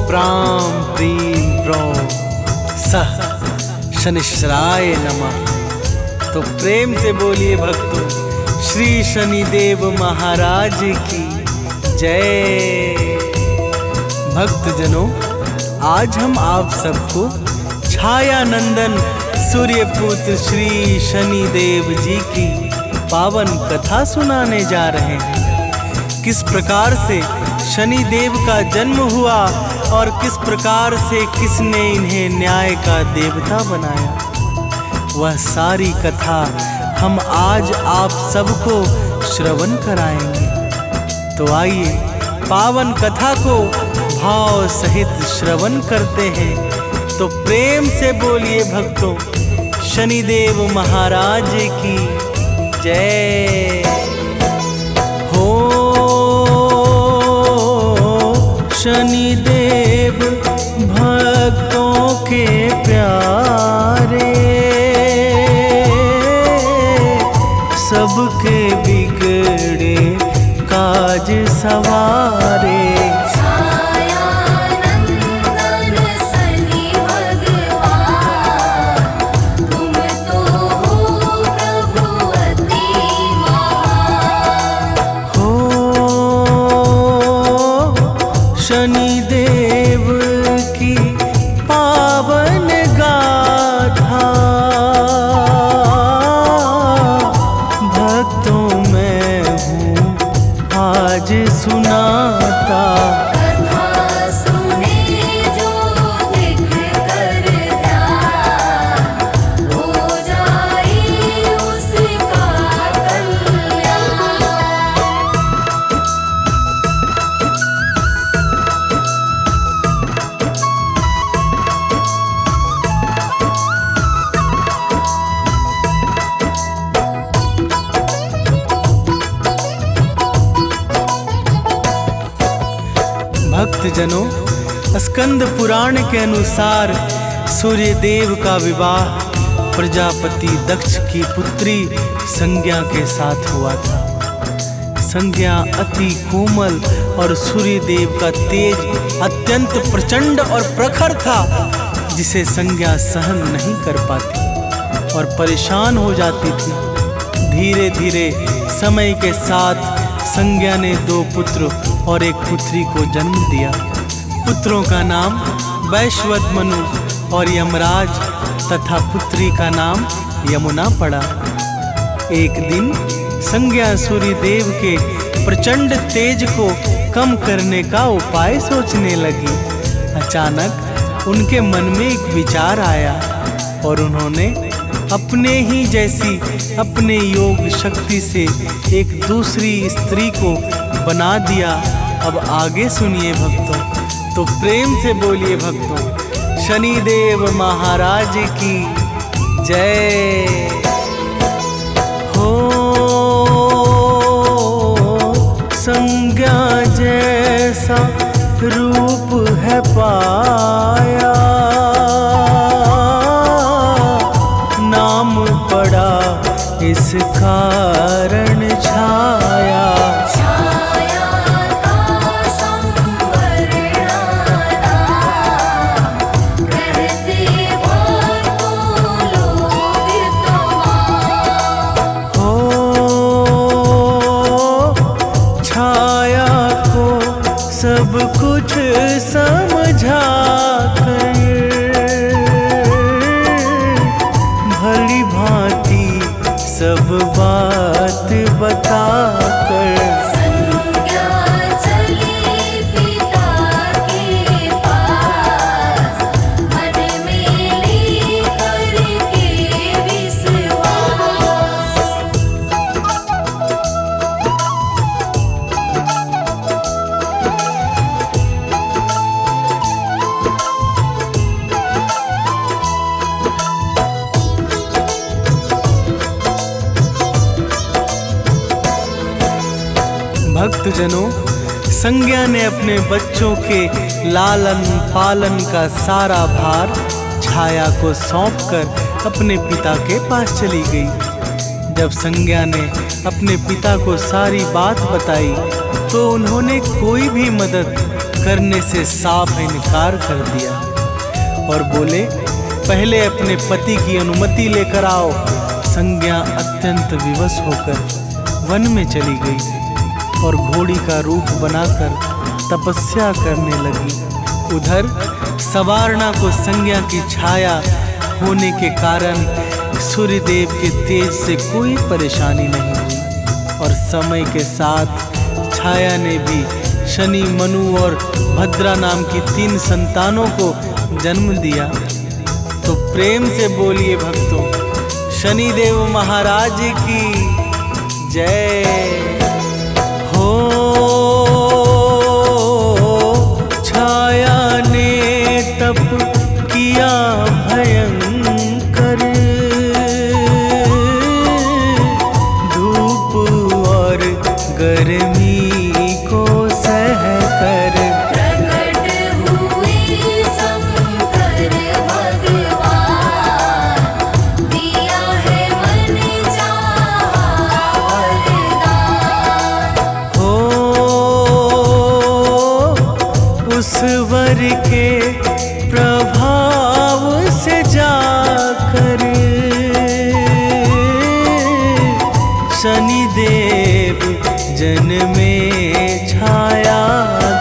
प्रां प्रीं प्रौं सः शनिश्चराय नमः। तो प्रेम से बोलिए भक्तों, श्री शनिदेव महाराज की जय। भक्तजनों, आज हम आप सबको छाया नंदन सूर्यपुत्र श्री शनिदेव जी की पावन कथा सुनाने जा रहे हैं। किस प्रकार से शनिदेव का जन्म हुआ और किस प्रकार से किसने इन्हें न्याय का देवता बनाया, वह सारी कथा हम आज आप सबको श्रवण कराएंगे। तो आइए पावन कथा को भाव सहित श्रवण करते हैं। तो प्रेम से बोलिए भक्तों, शनिदेव महाराज की जय हो। शनिदेव भक्तों के प्यारे, सबके बिगड़े काज सवारे। शनिदेव की पावन गाथा भक्तों मैं हूँ आज सुनाता। कथा सुने जो दिख कर ध्यान, हो जाए उसका कल्याण। भक्तजनों, स्कंद पुराण के अनुसार सूर्यदेव का विवाह प्रजापति दक्ष की पुत्री संज्ञा के साथ हुआ था। संज्ञा अति कोमल और सूर्यदेव का तेज अत्यंत प्रचंड और प्रखर था, जिसे संज्ञा सहन नहीं कर पाती और परेशान हो जाती थी। धीरे धीरे समय के साथ संज्ञा ने 2 पुत्र और 1 पुत्री को जन्म दिया। पुत्रों का नाम वैश्वदमनु और यमराज तथा पुत्री का नाम यमुना पड़ा। एक दिन संज्ञा सूर्यदेव के प्रचंड तेज को कम करने का उपाय सोचने लगी। अचानक उनके मन में एक विचार आया और उन्होंने अपने ही जैसी अपने योग शक्ति से एक दूसरी स्त्री को बना दिया। अब आगे सुनिए भक्तों, तो प्रेम से बोलिए भक्तों, शनिदेव महाराज की जय हो। संज्ञा जैसा रूप है पाया, नाम पड़ा इस कारण छाया। सब कुछ समझा कर भली भांति सब बात बता कर संज्ञा चली पिता के पास, मन में लेकर के विश्वास। भक्तजनों, संज्ञा ने अपने बच्चों के लालन पालन का सारा भार छाया को सौंपकर अपने पिता के पास चली गई। जब संज्ञा ने अपने पिता को सारी बात बताई तो उन्होंने कोई भी मदद करने से साफ इनकार कर दिया और बोले, पहले अपने पति की अनुमति लेकर आओ। संज्ञा अत्यंत विवश होकर वन में चली गई और घोड़ी का रूप बनाकर तपस्या करने लगी। उधर सवारणा को संज्ञा की छाया होने के कारण सूर्यदेव के तेज से कोई परेशानी नहीं हुई और समय के साथ छाया ने भी शनि, मनु और भद्रा नाम की 3 संतानों को जन्म दिया। तो प्रेम से बोलिए भक्तों, शनिदेव महाराज की जय हो। छाया ने तप किया भयंकर, धूप और गर्मी को सह कर प्रकट हुए शंकर भगवान, दिया है मन चाहा वरदान। हो उस वर के प्रभाव से जाकर शनिदेव जन में छाया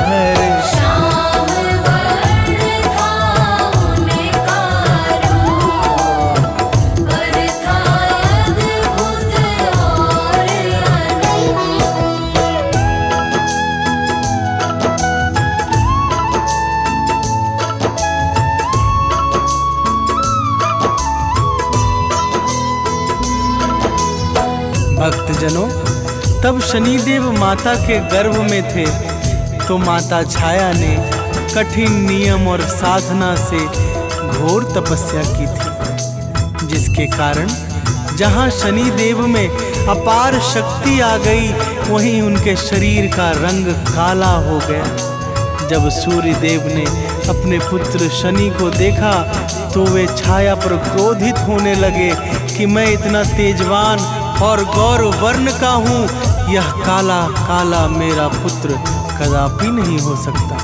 घर। श्याम वर्ण था उनका रूप, पर था अद्भुत और अनूप। भक्तजनों, तब शनिदेव माता के गर्भ में थे तो माता छाया ने कठिन नियम और साधना से घोर तपस्या की थी, जिसके कारण जहाँ शनिदेव में अपार शक्ति आ गई वहीं उनके शरीर का रंग काला हो गया। जब सूर्यदेव ने अपने पुत्र शनि को देखा तो वे छाया पर क्रोधित होने लगे कि मैं इतना तेजवान और गौर वर्ण का हूँ, यह काला काला मेरा पुत्र कदापि नहीं हो सकता।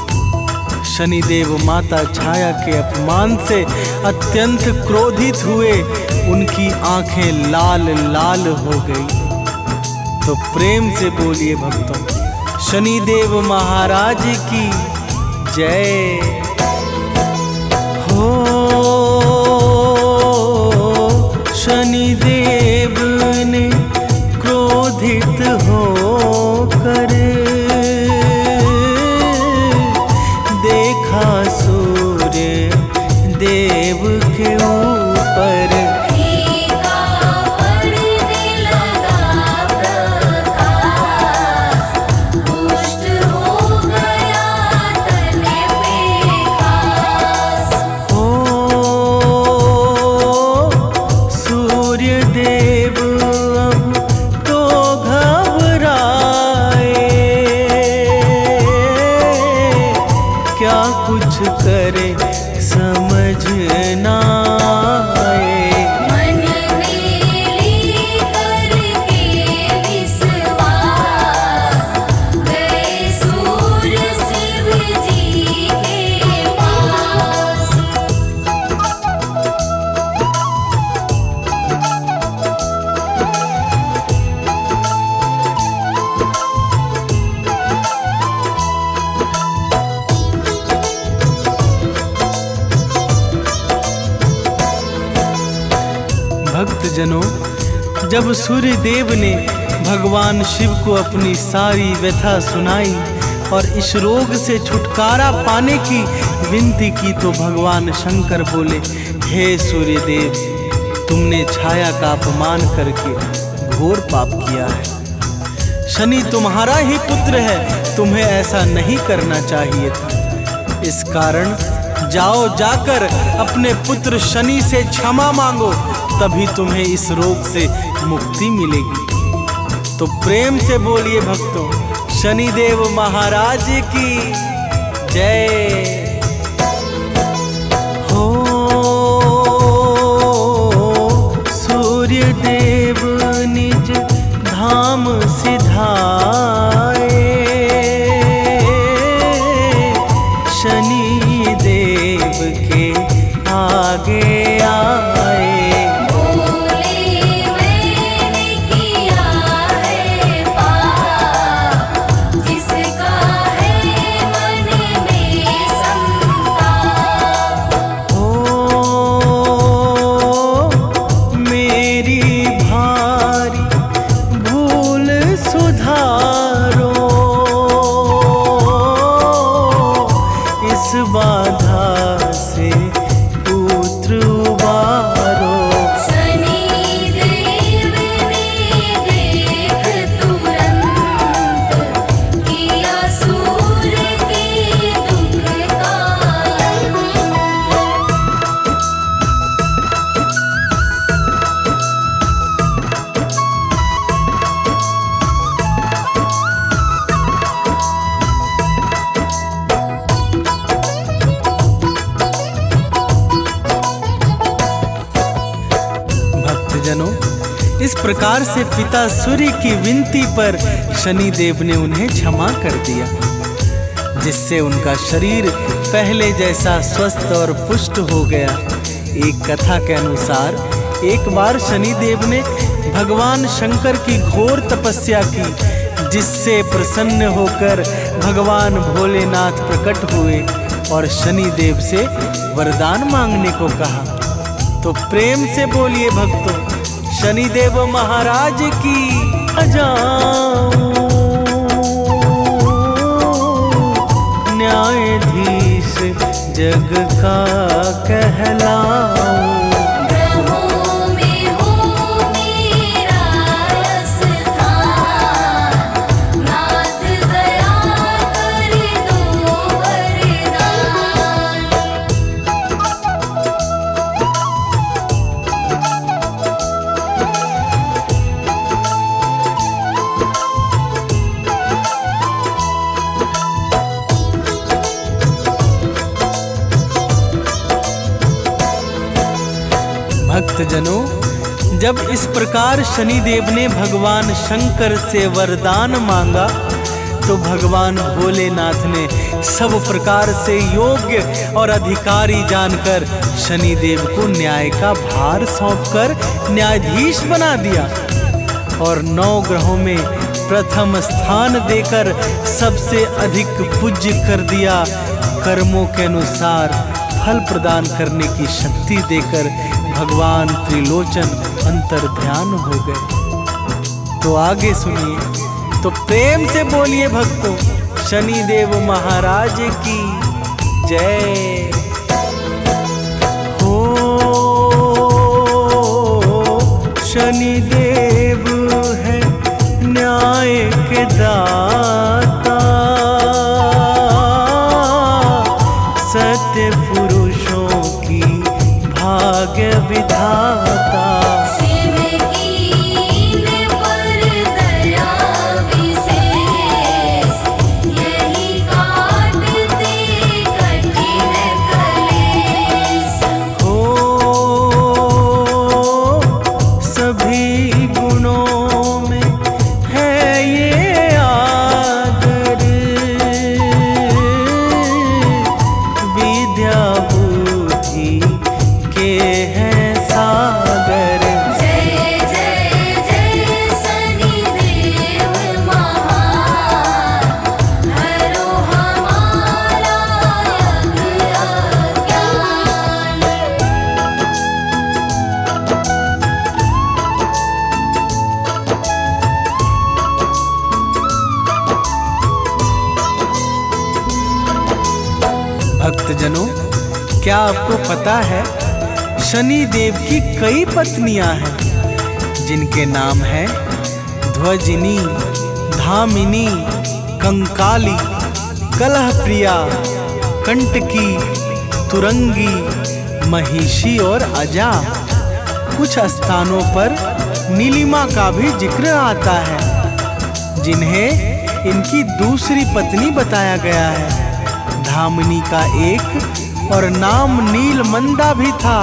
शनिदेव माता छाया के अपमान से अत्यंत क्रोधित हुए, उनकी आंखें लाल लाल हो गई। तो प्रेम से बोलिए भक्तों, शनिदेव महाराज की जय हो। शनिदेव ने क्रोधित होकर देखा सूर्य देव के ऊपर, फीका पड़ने लगा प्रकाश, पुष्ट हो गया तन पे खास। हो सूर्य देव अब तो घबराए, क्या कुछ करे समझ ना आए। मन में लेकर के विश्वास, गए सूर्य शिव जी के पास। भक्तजनों, जब सूर्य देव ने भगवान शिव को अपनी सारी व्यथा सुनाई और इस रोग से छुटकारा पाने की विनती की तो भगवान शंकर बोले, हे सूर्य देव, तुमने छाया का अपमान करके घोर पाप किया है। शनि तुम्हारा ही पुत्र है, तुम्हें ऐसा नहीं करना चाहिए था। इस कारण जाओ, जाकर अपने पुत्र शनि से क्षमा मांगो, तभी तुम्हें इस रोग से मुक्ति मिलेगी। तो प्रेम से बोलिए भक्तों, शनिदेव महाराज की जय हो। सूर्य देव निज धाम सिधाए, आगे आए। बोले मैंने किया है पाप, जिसका है मन में संताप। मेरी भारी भूल सुधारो, इस बाधा से पुत्र उबारो। शनिदेव ने देख तुरंत, किया सूर के दुख का अंत। भक्तजनों, इस प्रकार से पिता सूर्य की विनती पर शनिदेव ने उन्हें क्षमा कर दिया, जिससे उनका शरीर पहले जैसा स्वस्थ और पुष्ट हो गया। एक कथा के अनुसार एक बार शनिदेव ने भगवान शंकर की घोर तपस्या की, जिससे प्रसन्न होकर भगवान भोलेनाथ प्रकट हुए और शनिदेव से वरदान मांगने को कहा। तो प्रेम से बोलिए भक्तों, शनिदेव महाराज की जाऊं, न्यायाधीश जग का कहलाऊं। ग्रहों में हो मेरा स्थान, नाथ दया कर दो वरदान। भक्तजनों, जब इस प्रकार शनिदेव ने भगवान शंकर से वरदान मांगा, तो भगवान भोलेनाथ ने सब प्रकार से योग्य और अधिकारी जानकर शनिदेव को न्याय का भार सौंपकर न्यायाधीश बना दिया और 9 ग्रहों में प्रथम स्थान देकर सबसे अधिक पूज्य कर दिया। कर्मों के अनुसार फल प्रदान करने की शक्ति देकर भगवान त्रिलोचन अंतर्ध्यान हो गए। तो आगे सुनिए, तो प्रेम से बोलिए भक्तों, शनिदेव महाराज की जय हो। शनिदेव है न्याय के दाता, सत्य पुरुषों की भाग्य विधाता। शिव कीन पर दया विशेष, यही काटते कठिन कलेश। हो सभी गुणों में है ये आदर, विद्या बुद्धि के हैं सागर। जय जय जय शनिदेव महान, हरो हमारा यज्ञ अज्ञान। भक्तजनों, क्या आपको पता है शनि देव की कई पत्नियां हैं, जिनके नाम हैं ध्वजिनी, धामिनी, कंकाली, कलहप्रिया, कंटकी, तुरंगी, महिषी और अजा। कुछ स्थानों पर नीलिमा का भी जिक्र आता है, जिन्हें इनकी दूसरी पत्नी बताया गया है। धामिनी का एक और नाम नीलमंदा भी था।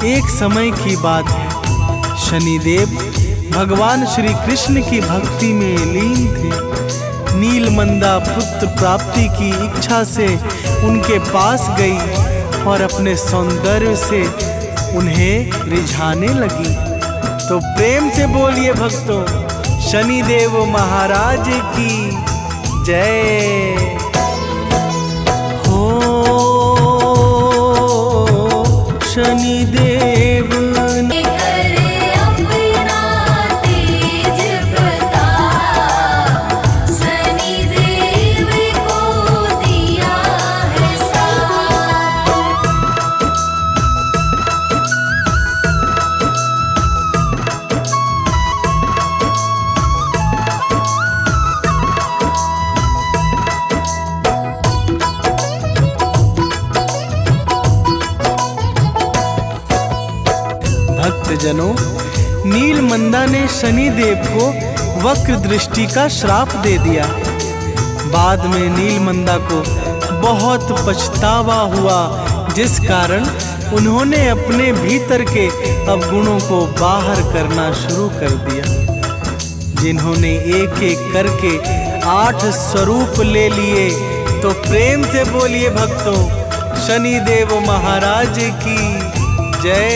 एक समय की बात है, शनिदेव भगवान श्री कृष्ण की भक्ति में लीन थे। नीलमंदा पुत्र प्राप्ति की इच्छा से उनके पास गई और अपने सौंदर्य से उन्हें रिझाने लगी। तो प्रेम से बोलिए भक्तों, शनिदेव महाराज की जय। हो शनिदेव भक्तजनों, नीलमंदा ने शनिदेव को वक्र दृष्टि का श्राप दे दिया। बाद में नीलमंदा को बहुत पछतावा हुआ, जिस कारण उन्होंने अपने भीतर के अवगुणों को बाहर करना शुरू कर दिया। जिन्होंने एक एक करके 8 स्वरूप ले लिए। तो प्रेम से बोलिए भक्तों, शनिदेव महाराज की जय।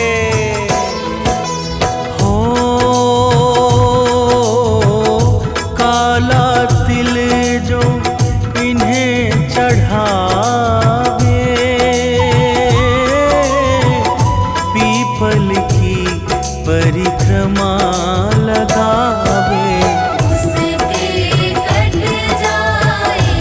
काला तिल जो इन्हें चढ़ावे, पीपल की परिक्रमा लगावे, उसके कट जाए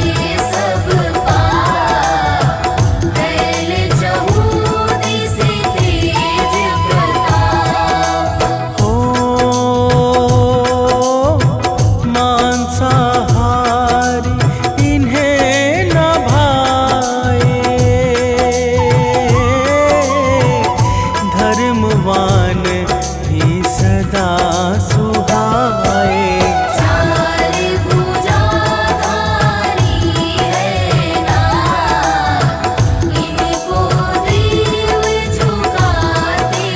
सब पाप, फैल चहुदी से तेज प्रताप। हो मांसाहारी इन्हें न भाए, धर्मवान ही सदा सुहाए। चार भुजाधारी है नाथ, इनको देव झुकाते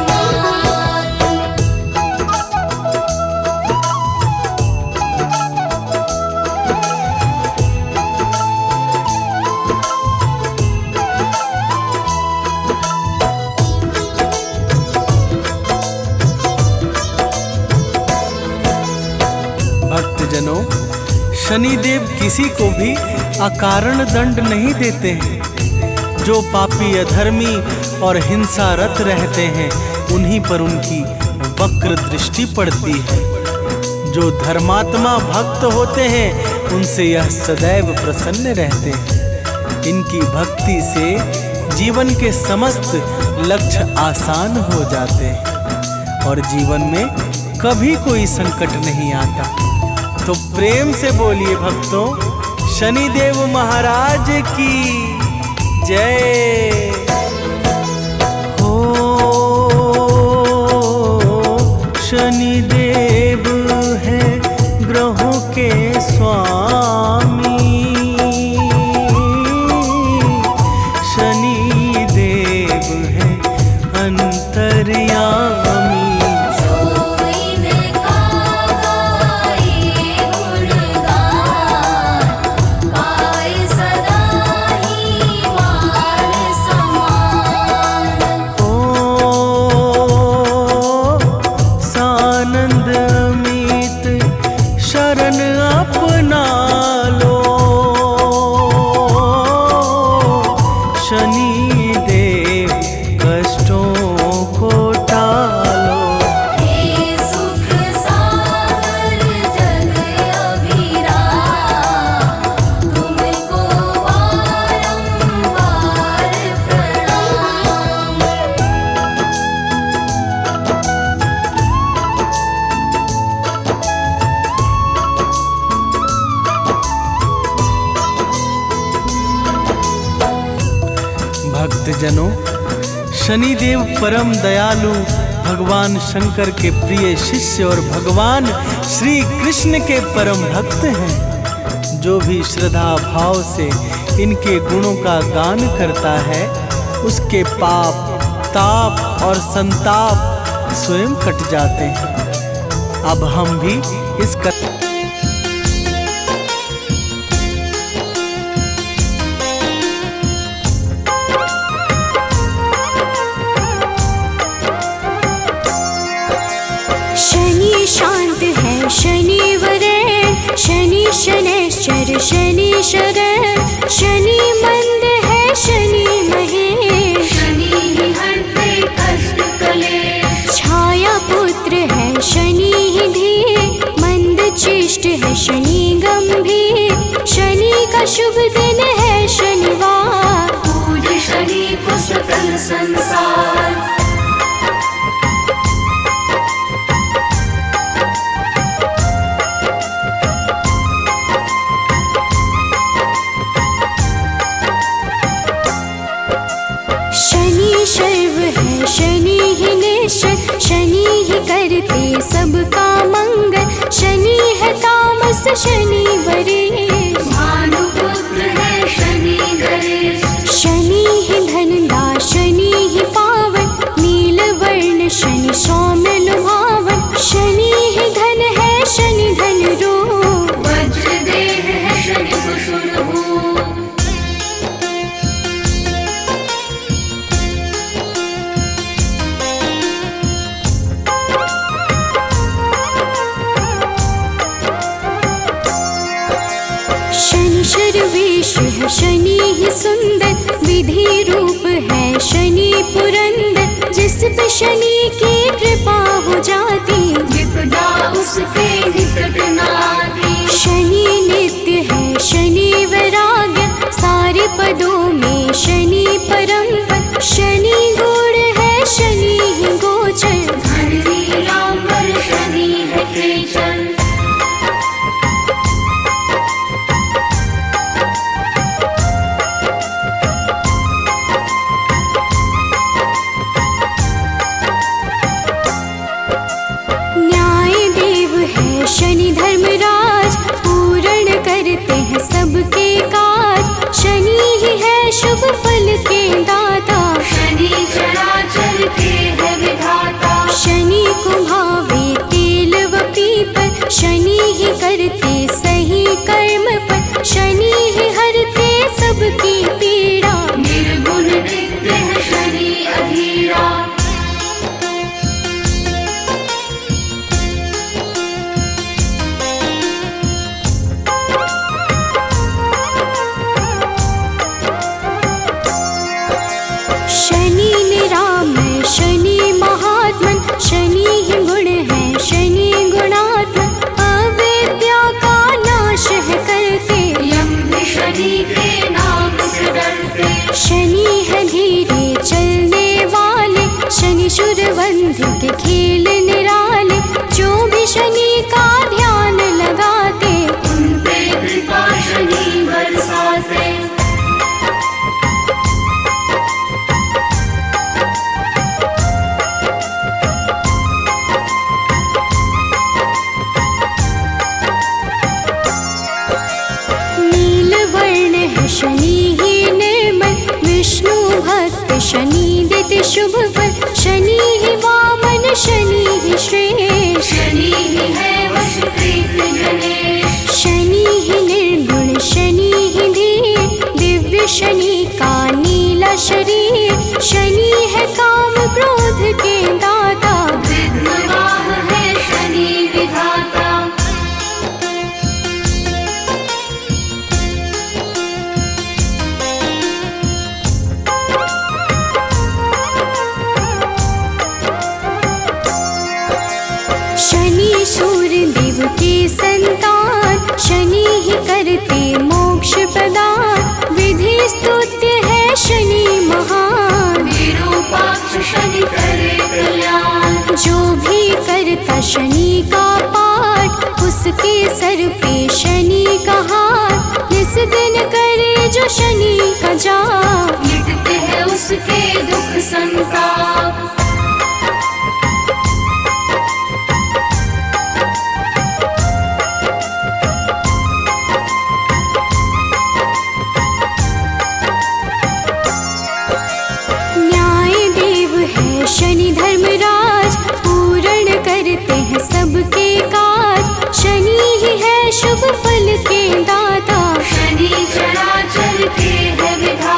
माथ। भक्तजनों, शनिदेव किसी को भी अकारण दंड नहीं देते हैं। जो पापी, अधर्मी और हिंसारत रहते हैं, उन्हीं पर उनकी वक्र दृष्टि पड़ती है। जो धर्मात्मा भक्त होते हैं, उनसे यह सदैव प्रसन्न रहते हैं। इनकी भक्ति से जीवन के समस्त लक्ष्य आसान हो जाते हैं और जीवन में कभी कोई संकट नहीं आता। तो प्रेम से बोलिए भक्तों, शनिदेव महाराज की जय। हो शनिदेव है ग्रहों के स्वामी, शनिदेव है अंतर्यामी। शनिदेव कष्टों को टालो। हे सुख सागर जग अभिराम, तुमको बारंबार प्रणाम। भक्तजनों, शनिदेव परम दयालु भगवान शंकर के प्रिय शिष्य और भगवान श्री कृष्ण के परम भक्त हैं। जो भी श्रद्धा भाव से इनके गुणों का गान करता है, उसके पाप, ताप और संताप स्वयं कट जाते हैं। अब हम भी इस शनिवरेण शनि शनैश्चर शनि शरण शनि मंद है शनि महेश शनि ही हरते कष्ट कलेश छाया पुत्र है शनि ही धीर मंद चिष्ट है शनि गंभीर शनि का शुभ दिन है शनिवार पूज शनि पुस्तक संसार शनि शर्व है शनि ही निश्चय शनि ही करते सबका मंगल शनि है तामस शनि वरेश भानुपुत्र है शनि गणेश शनि ही धनदा शनि ही पावन नील वर्ण शनि सौम्य लुभावन शनि ही धन है शनि धन रूप वज्र देह है शनि कुशल भूप शनि शर्वेश है शनि ही सुंदर विधि रूप है शनि पुरंदर जिस पे शनि की कृपा हो जाती विपदा उसके निकट न आती शनि नित्य है शनि वैराग्य सारे पदों में शनि परम पद शनि गुण है शनि ही गोचर धन नीलांबर शनि है केचन न्याय देव है शनि धर्मराज पूर्ण करते हैं सबके काज शनि ही है शुभ फल के दाता शनि चराचर के है विधाता शनि को भावे तेल व पीपल शनि ही करते सही कर्म पर शनि ही हरते सबकी पीड़ा निर्गुण नित्य है शनि अधीरा शनि निरामय शनि महात्मन शनि ही गुण है शनि गुणात्मन अविद्या का नाश है करते यम भी शनि के नाम से डरते शनि है धीरे चलने वाले शनि शूरवंध के खेल निराले जो भी शनि का ध्यान लगाते उन पे कृपा शनि बरसाते नील वर्ण है शनि ही निर्मल विष्णु भक्त शनि देते शुभ फल शनि ही वामन शनि ही श्रेष्ठ शनि ही है वशकृत गणेश शनि ही निर्गुण शनि ही धीर दिव्य शनि का नीला शरीर शनि है काम क्रोध के दाता विघ्नवाह है शनि विधाता शनि सूर्य देव के संतान शनि ही करते मोक्ष प्रदान विधि स्तुत्य है शनि महान विरूपाक्ष शनि करे कल्याण जो भी करता शनि का पाठ उसके सर पे शनि का हाथ इस दिन करे जो शनि का जाप मिटते हैं उसके दुख संताप न्याय देव है शनि धर्मराज पूर्ण करते हैं सबके काज शनि ही है शुभ फल के दाता शनि चराचर के है विधाता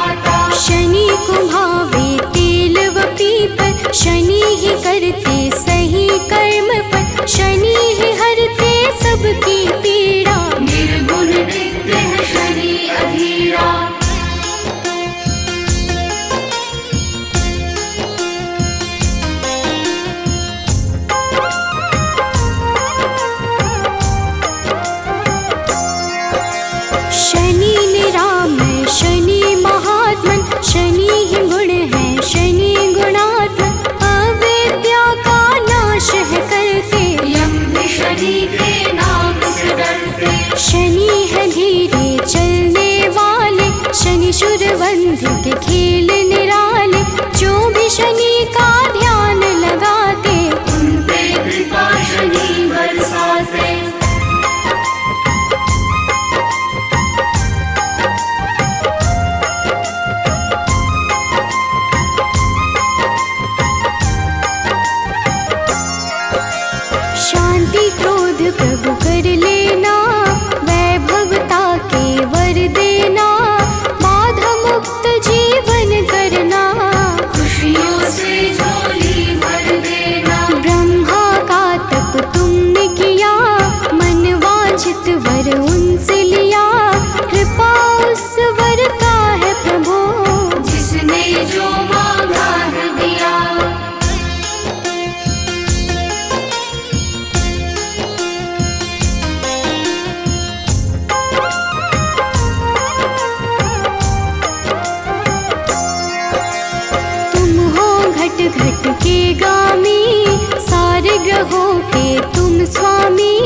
महात्मन। शनि ही गुण है शनि गुणात्मन, अविद्या का नाश है करते। यम भी शनि के नाम से डरते। शनि है धीरे चलने वाले, शनि शूरवंध के खेल निराले। जो भी शनि का ध्यान लगाते, उन पे कृपा शनि बरसाते। शांति क्रोध प्रभु कर लेना, वैभवता के वर देना। बाधा मुक्त जीवन करना, खुशियों से झोली भर देना। ब्रह्मा का तप तुमने किया, मन वांछित वर उनसे लिया। कृपा उस वर का है प्रभु, जिसने जो मांगा है दिया। तुम हो घट घट के गामी, सारे ग्रहों के तुम स्वामी।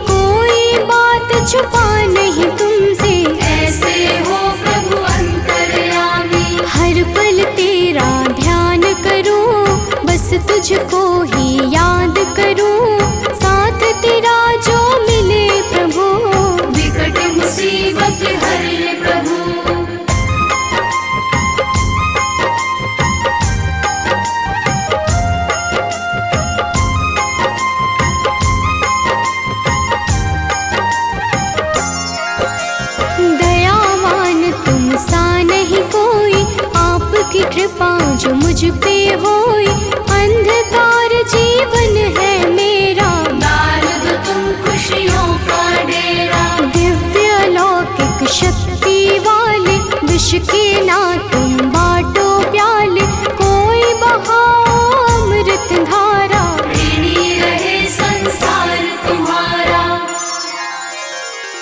कोई बात छुपा नहीं तुमसे, ऐसे हो प्रभु अंतर्यामी। हर पल तेरा ध्यान करूं, बस तुझको ही याद करूं। साथ तेरा जो मिले प्रभु, विकट मुसीबत हर ले प्रभु। दयावान तुम सा नहीं कोई, आपकी कृपा जो मुझ पे होई। अंधकार जीवन है मेरा, डाल दो तुम खुशियों का डेरा। दिव्य लौकिक शक्ति वाले। विष के ना तुम